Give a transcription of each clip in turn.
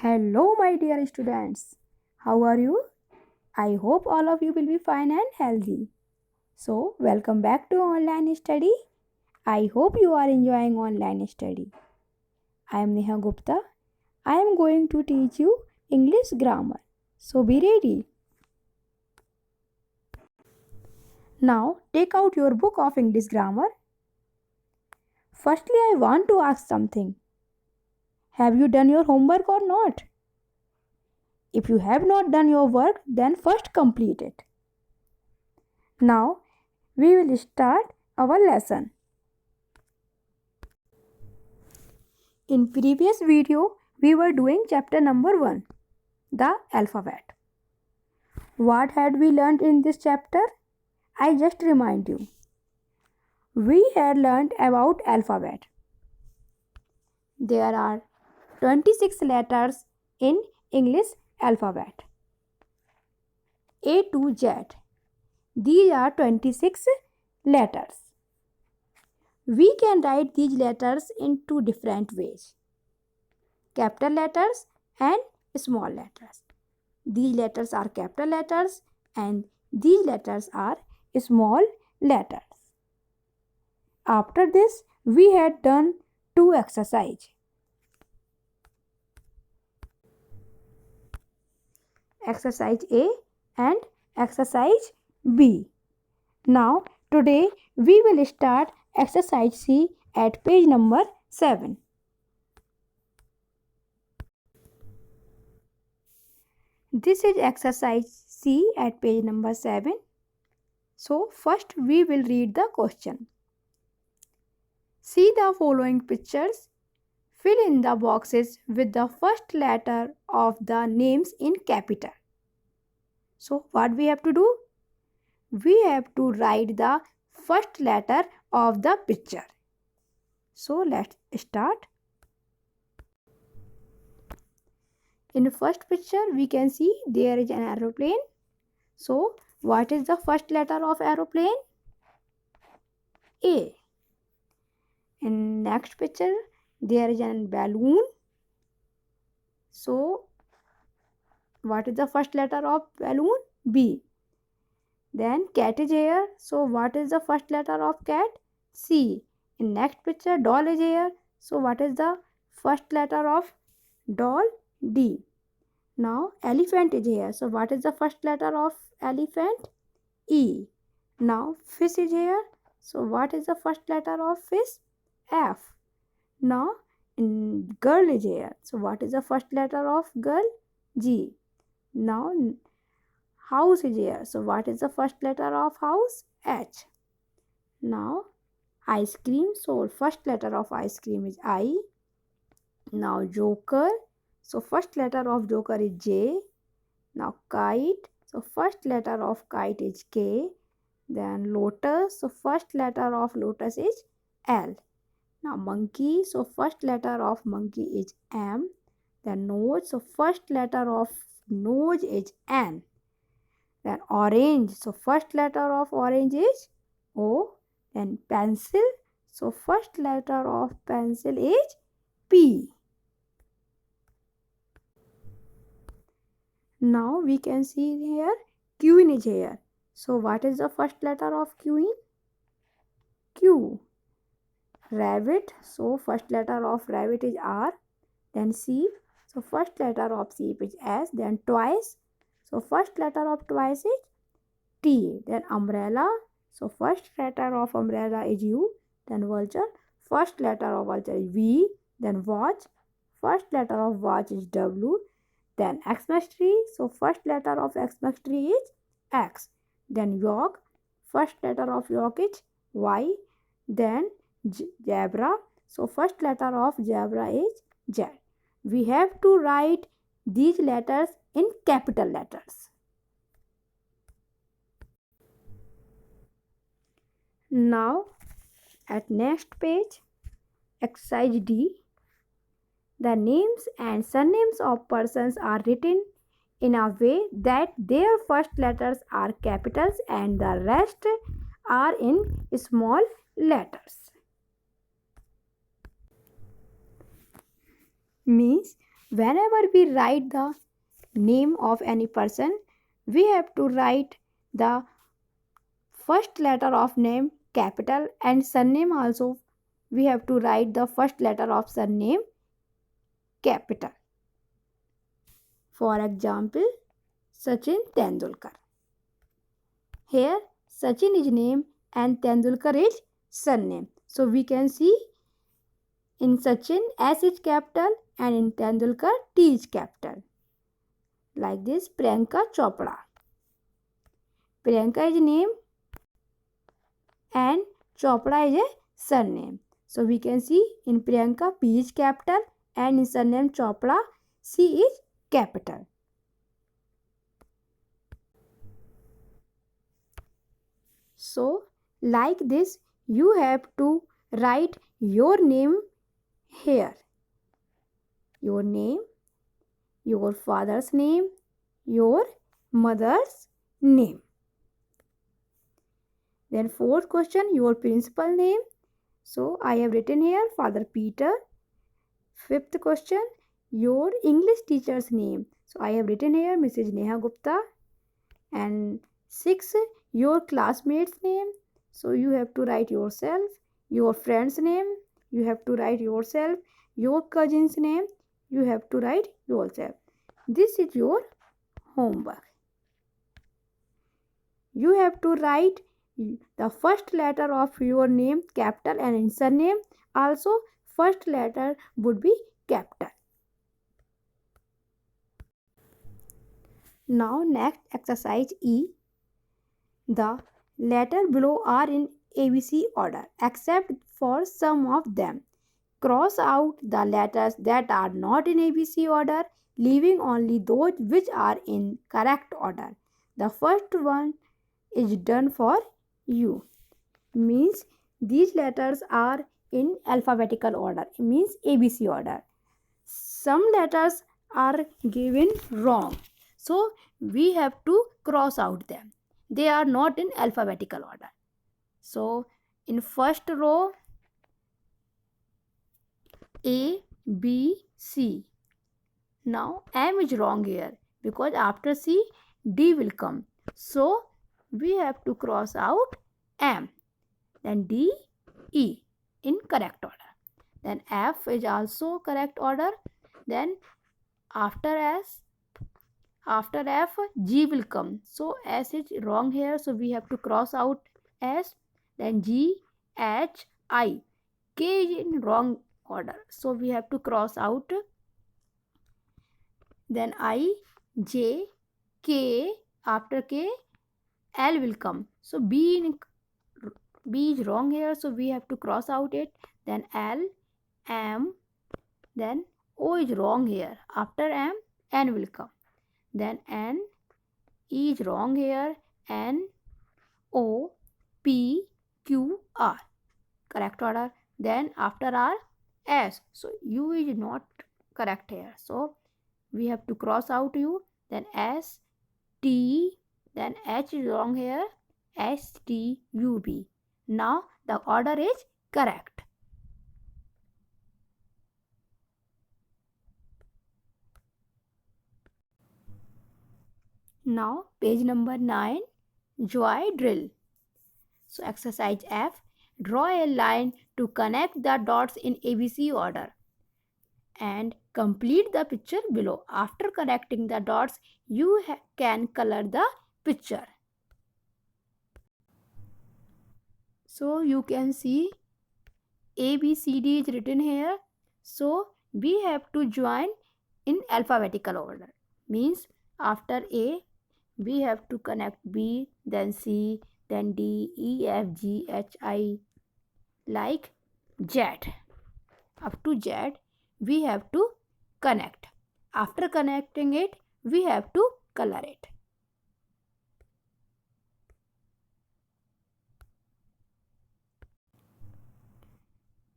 Hello, my dear students. How are you? I hope all of you will be fine and healthy. So, welcome back to online study. I hope you are enjoying online study. I am Neha Gupta. I am going to teach you English grammar. So, be ready. Now, take out your book of English grammar. Firstly, I want to ask something. Have you done your homework or not? If you have not done your work, then first complete it. Now, we will start our lesson. In previous video, we were doing chapter number 1, the alphabet. What had we learned in this chapter? I just remind you. We had learned about alphabet. There are 26 letters in English alphabet. A to Z. These are 26 letters. We can write these letters in two different ways. Capital letters and small letters. These letters are capital letters and these letters are small letters. After this, we had done two exercises. Exercise A and exercise B. Now, today we will start exercise C at page number 7. This is exercise C at page number 7. So, first we will read the question. See the following pictures. Fill in the boxes with the first letter of the names in capital. So, what we have to do? We have to write the first letter of the picture. So, let's start. In the first picture, we can see there is an aeroplane. So, what is the first letter of aeroplane? A. In next picture, there is a balloon. So, what is the first letter of balloon? B. Then cat is here. So, what is the first letter of cat? C. In next picture, doll is here. So, what is the first letter of doll? D. Now, elephant is here. So, what is the first letter of elephant? E. Now, fish is here. So, what is the first letter of fish? F. Now, girl is here. So, what is the first letter of girl? G. Now, house is here. So, what is the first letter of house? H. Now, ice cream. So, first letter of ice cream is I. Now, joker. So, first letter of joker is J. Now, kite. So, first letter of kite is K. Then, lotus. So, first letter of lotus is L. Now, monkey. So, first letter of monkey is M. Then, nose. So, first letter of nose is N. Then, orange. So, first letter of orange is O. Then, pencil. So, first letter of pencil is P. Now, we can see here queen is here. So, what is the first letter of queen? Q. Rabbit. So, first letter of rabbit is R. Then, sheep. So, first letter of sheep is S. Then, twice. So, first letter of twice is T. Then, umbrella. So, first letter of umbrella is U. Then, vulture. First letter of vulture is V. Then, watch. First letter of watch is W. Then, Xmas tree. So, first letter of Xmas tree is X. Then, york. First letter of york is Y. Then, zebra. So, first letter of zebra is Z. We have to write these letters in capital letters. Now, at next page, exercise D. The names and surnames of persons are written in a way that their first letters are capitals and the rest are in small letters. Means Whenever we write the name of any person, we have to write the first letter of name capital, and surname also we have to write the first letter of surname capital. For example, Sachin Tendulkar. Here Sachin is name and Tendulkar is surname. So we can see in Sachin S is capital and in Tendulkar T is capital. Like this, Priyanka Chopra. Priyanka is name and Chopra is a surname. So we can see in Priyanka P is capital and in surname Chopra C is capital. So like this you have to write your name here. Your name, your father's name, your mother's name. Then fourth question, your principal name. So I have written here Father Peter. Fifth question, your English teacher's name. So I have written here Mrs. Neha Gupta. And sixth, your classmate's name. So you have to write yourself. Your friend's name, you have to write yourself. Your cousin's name, you have to write yourself. This is your homework. You have to write the first letter of your name capital and in surname also first letter would be capital. Now next exercise E. The letter below are in ABC order except for some of them. Cross out the letters that are not in ABC order, leaving only those which are in correct order. The first one is done for you. Means these letters are in alphabetical order. It means ABC order. Some letters are given wrong. So we have to cross out them. They are not in alphabetical order. So in first row A, B, C. Now M is wrong here because after C D will come. So we have to cross out M. Then D, E in correct order. Then F is also correct order. Then after F G will come. So S is wrong here. So we have to cross out S. Then G, H, I. K is in wrong order. So we have to cross out. Then I, J, K. After K, L will come. So B is wrong here. So we have to cross out it. Then L, M. Then O is wrong here. After M, N will come. Then N, E is wrong here. N, O, P, Q, R. Correct order. Then after R, S. So U is not correct here. So we have to cross out U. Then S, T. Then H is wrong here. S, T, U, B. Now the order is correct. Now page number 9, Joy drill. So exercise F, draw a line to connect the dots in ABC order and complete the picture below. After connecting the dots, you can color the picture. So you can see A, B, C, D is written here. So we have to join in alphabetical order. Means after A, we have to connect B, then C, then D, E, F, G, H, I, like Z. Up to Z, we have to connect. After connecting it, we have to color it.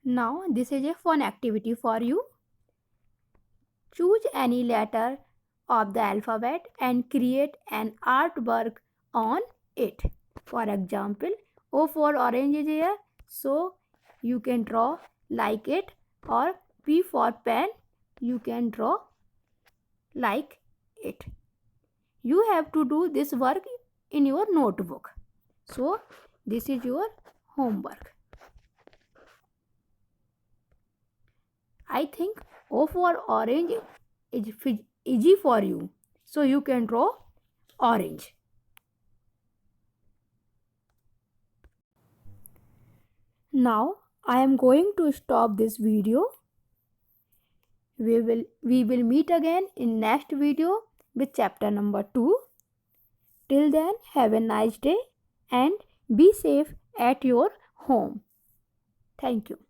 Now, this is a fun activity for you. Choose any letter of the alphabet and create an artwork on it. For example, O for orange is here, so you can draw like it, or P for pen, you can draw like it. You have to do this work in your notebook. So this is your homework. I think O for orange is easy for you. So you can draw orange. Now I am going to stop this video. We will meet again in next video with chapter number 2. Till then, have a nice day and be safe at your home. Thank you.